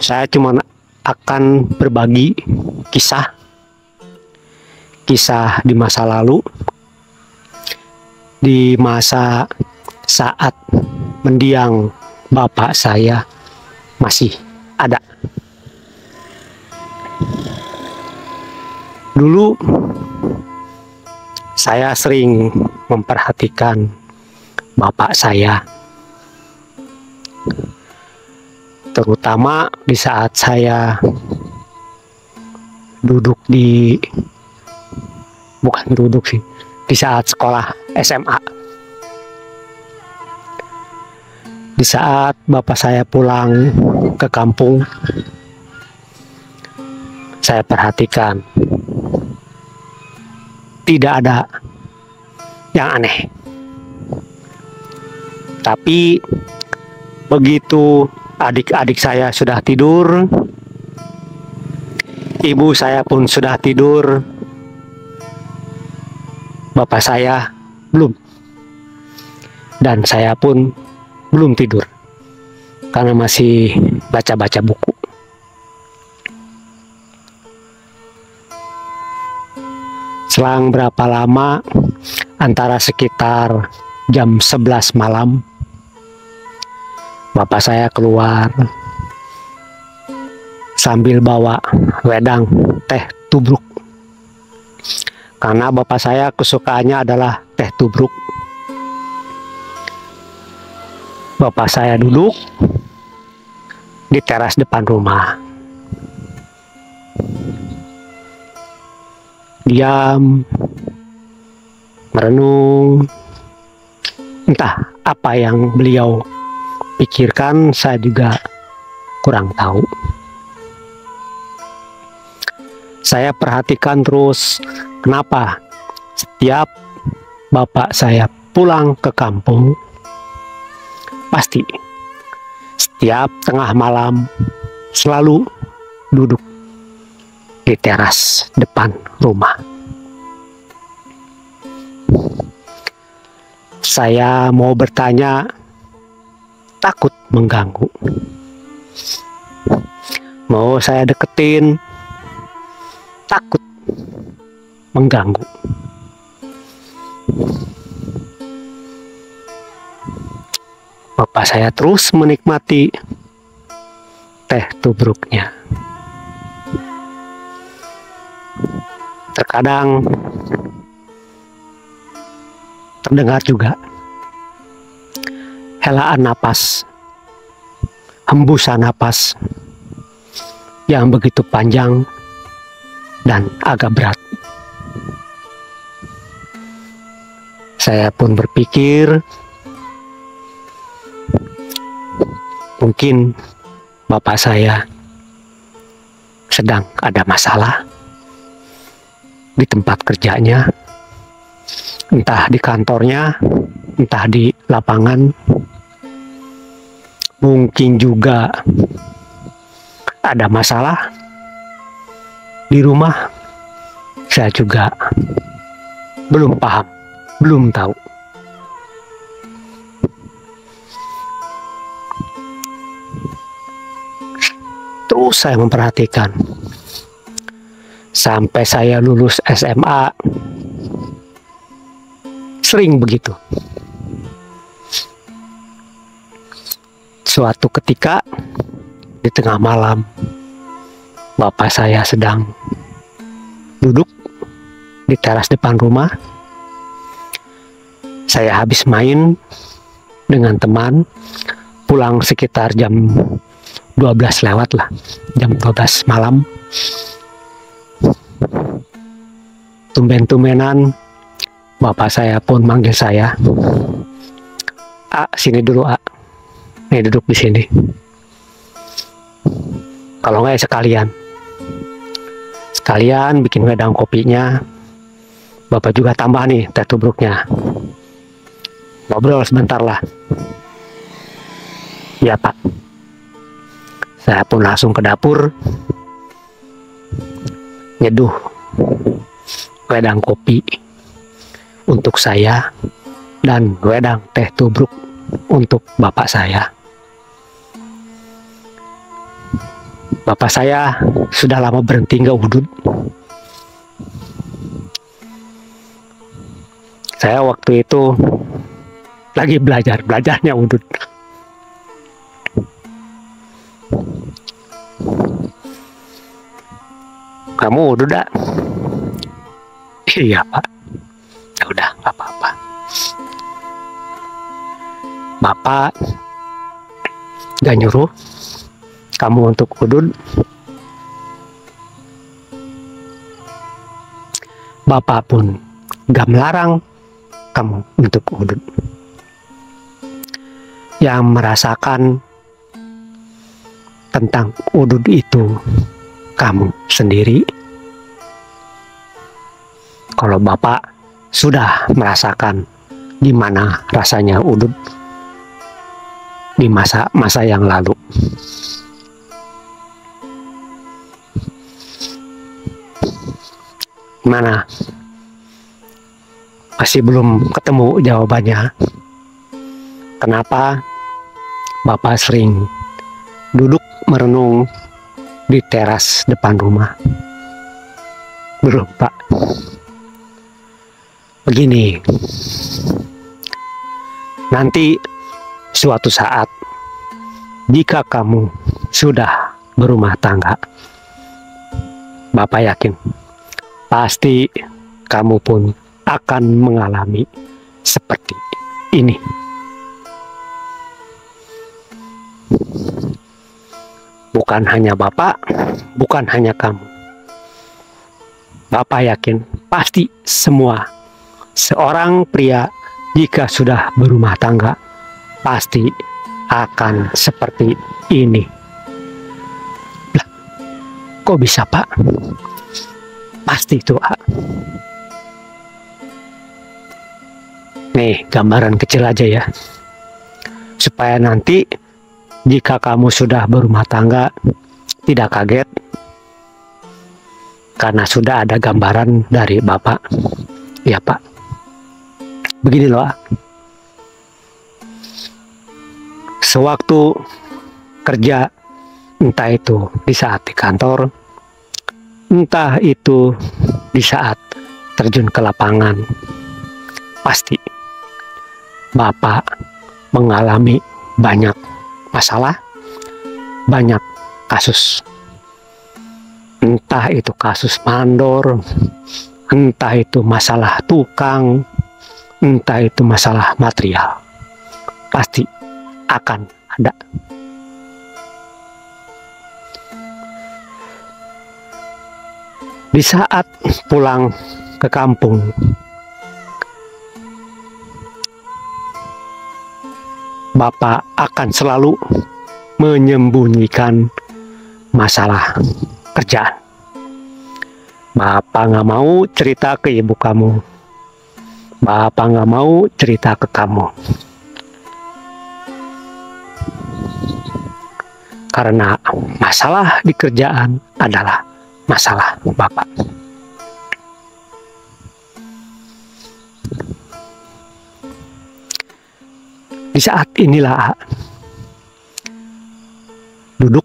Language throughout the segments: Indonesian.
Saya cuma akan berbagi kisah di masa lalu, di masa saat mendiang bapak saya masih ada. Dulu saya sering memperhatikan bapak saya, terutama di saat saya di saat sekolah SMA. Di saat bapak saya pulang ke kampung, saya perhatikan tidak ada yang aneh. Tapi begitu adik-adik saya sudah tidur, ibu saya pun sudah tidur, bapak saya belum. Dan saya pun belum tidur karena masih baca-baca buku. Selang berapa lama, antara sekitar jam 11 malam, bapak saya keluar sambil bawa wedang teh tubruk. Karena bapak saya kesukaannya adalah teh tubruk. Bapak saya duduk di teras depan rumah, diam, merenung. Entah apa yang beliau pikirkan, saya juga kurang tahu. Saya perhatikan terus, kenapa setiap bapak saya pulang ke kampung, pasti setiap tengah malam selalu duduk di teras depan rumah. Saya mau bertanya, takut mengganggu. Mau saya deketin, takut mengganggu. Bapak saya terus menikmati teh tubruknya. Terkadang terdengar juga helaan napas, hembusan napas yang begitu panjang dan agak berat. Saya pun berpikir, mungkin bapak saya sedang ada masalah di tempat kerjanya, entah di kantornya, entah di lapangan. Mungkin juga ada masalah di rumah. Saya juga belum paham, belum tahu. Terus saya memperhatikan sampai saya lulus SMA, sering begitu. Suatu ketika di tengah malam, bapak saya sedang duduk di teras depan rumah. Saya habis main dengan teman, pulang sekitar jam 12 lewat lah, jam 12 malam. Tumben-tumbenan bapak saya pun manggil saya, sini dulu, nih duduk di sini. Kalau nggak ya sekalian bikin wedang kopinya, bapak juga tambah nih teh tubruknya. Ngobrol sebentar lah. Ya Pak. Saya pun langsung ke dapur, nyeduh wedang kopi untuk saya dan wedang teh tubruk untuk bapak saya. Bapak saya sudah lama berhenti nggak udut. Saya waktu itu lagi belajarnya udut. Kamu udut dah? Iya Pak. Ya udah, nggak apa-apa. Bapak gak nyuruh kamu untuk udut. Bapak pun gak melarang kamu untuk udut. Yang merasakan tentang udut itu kamu sendiri. Kalau Bapak sudah merasakan gimana rasanya udut di masa-masa yang lalu. Mana? Masih belum ketemu jawabannya. Kenapa Bapak sering duduk merenung di teras depan rumah? Belum Pak. Begini, nanti suatu saat jika kamu sudah berumah tangga, Bapak yakin pasti kamu pun akan mengalami seperti ini. Bukan hanya Bapak, bukan hanya kamu. Bapak yakin pasti semua seorang pria jika sudah berumah tangga pasti akan seperti ini. Lah, kok bisa Pak? Pasti itu Pak. Nih gambaran kecil aja ya, supaya nanti jika kamu sudah berumah tangga tidak kaget karena sudah ada gambaran dari Bapak. Ya Pak, begini loh Pak. Sewaktu kerja, entah itu di saat di kantor, entah itu di saat terjun ke lapangan, pasti Bapak mengalami banyak masalah, banyak kasus. Entah itu kasus mandor, entah itu masalah tukang, entah itu masalah material, pasti akan ada. Di saat pulang ke kampung, Bapak akan selalu menyembunyikan masalah kerjaan. Bapak nggak mau cerita ke ibu kamu. Bapak nggak mau cerita ke kamu. Karena masalah di kerjaan adalah masalah Bapak. Di saat inilah duduk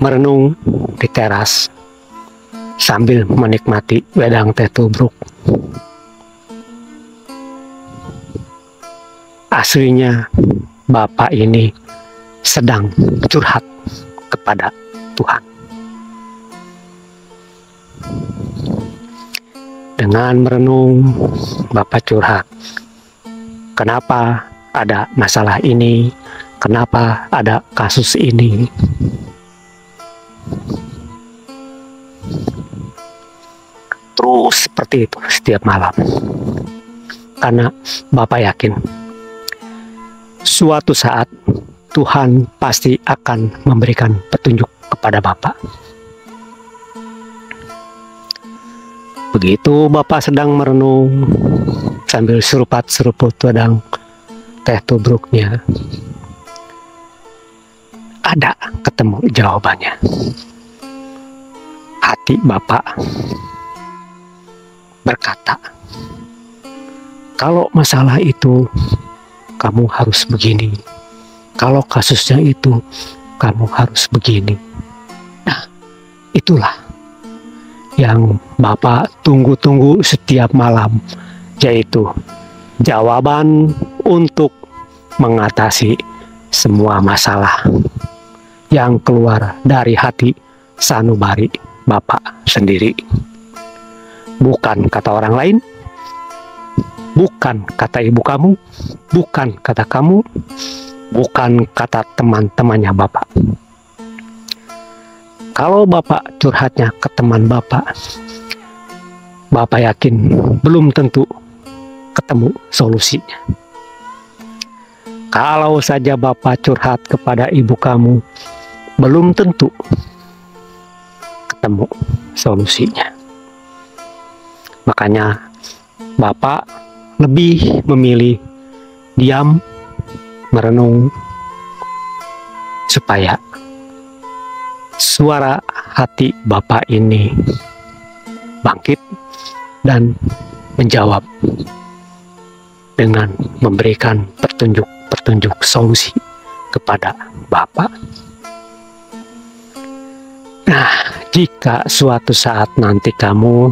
merenung di teras sambil menikmati wedang teh tubruk. Aslinya Bapak ini sedang curhat kepada Tuhan. Dengan merenung, Bapak curhat. Kenapa ada masalah ini? Kenapa ada kasus ini? Terus seperti itu setiap malam. Karena Bapak yakin suatu saat Tuhan pasti akan memberikan petunjuk kepada Bapak. Begitu Bapak sedang merenung sambil seruput wedang teh tubruknya, ada ketemu jawabannya. Hati Bapak berkata, kalau masalah itu kamu harus begini, kalau kasusnya itu kamu harus begini. Nah, itulah yang Bapak tunggu-tunggu setiap malam, yaitu jawaban untuk mengatasi semua masalah yang keluar dari hati sanubari Bapak sendiri. Bukan kata orang lain, bukan kata ibu kamu, bukan kata kamu, bukan kata teman-temannya Bapak. Kalau Bapak curhatnya ke teman Bapak, Bapak yakin belum tentu ketemu solusinya. Kalau saja Bapak curhat kepada ibu kamu, belum tentu ketemu solusinya. Makanya Bapak lebih memilih diam, merenung, supaya suara hati Bapak ini bangkit dan menjawab dengan memberikan petunjuk solusi kepada Bapak. Nah, jika suatu saat nanti kamu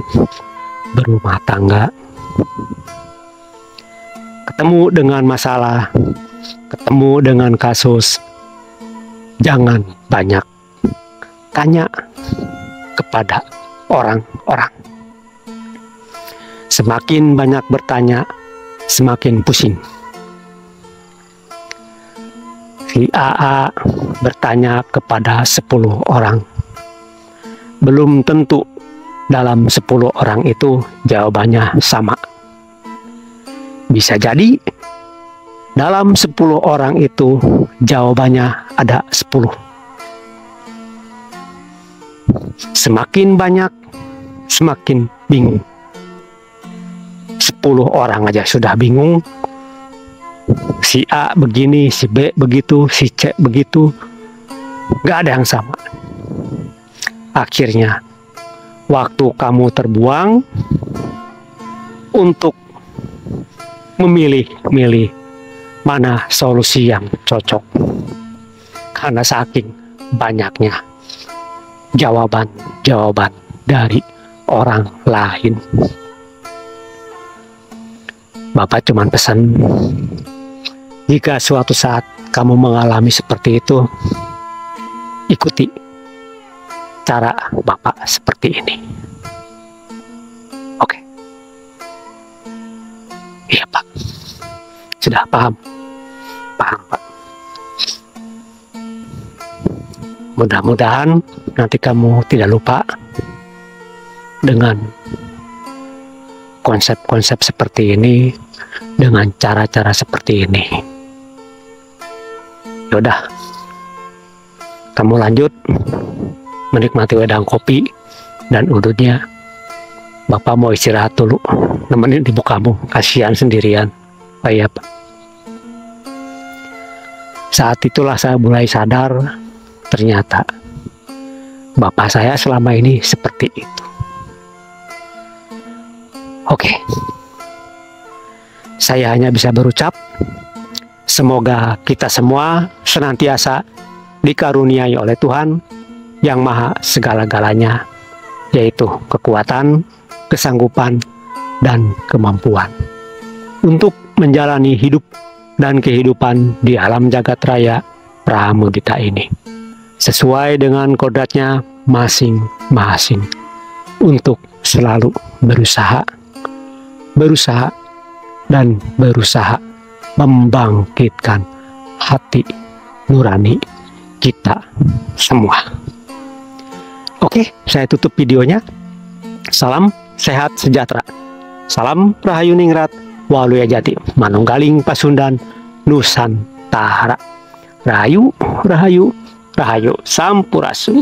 berumah tangga, ketemu dengan masalah, ketemu dengan kasus, jangan banyak tanya kepada orang-orang. Semakin banyak bertanya, semakin pusing. Si AA bertanya kepada 10 orang. Belum tentu dalam 10 orang itu jawabannya sama. Bisa jadi dalam 10 orang itu jawabannya ada 10. Semakin banyak, semakin bingung. 10 orang aja sudah bingung. Si A begini, si B begitu, si C begitu. Gak ada yang sama. Akhirnya, waktu kamu terbuang untuk memilih mana solusi yang cocok. Karena saking banyaknya jawaban dari orang lain. Bapak cuma pesan, jika suatu saat kamu mengalami seperti itu, ikuti cara Bapak seperti ini. Oke. Iya Pak. Sudah paham? Paham Pak. Mudah-mudahan nanti kamu tidak lupa dengan konsep-konsep seperti ini, dengan cara-cara seperti ini. Yaudah, kamu lanjut menikmati wedang kopi dan udutnya. Bapak mau istirahat dulu, nemenin ibu kamu, kasihan sendirian. Oh iya Pak. Saat itulah saya mulai sadar, ternyata Bapak saya selama ini seperti itu. Oke, saya hanya bisa berucap, semoga kita semua senantiasa dikaruniai oleh Tuhan yang Maha segala-galanya, yaitu kekuatan, kesanggupan, dan kemampuan untuk menjalani hidup dan kehidupan di alam jagat raya Pramudita ini, sesuai dengan kodratnya masing-masing, untuk selalu berusaha dan berusaha membangkitkan hati nurani kita semua. Oke, saya tutup videonya. Salam sehat sejahtera. Salam Rahayu Ningrat, Waluya Jati, Manunggaling Pasundan, Nusantara. Rahayu, Rahayu, Rahayu Sampurasun.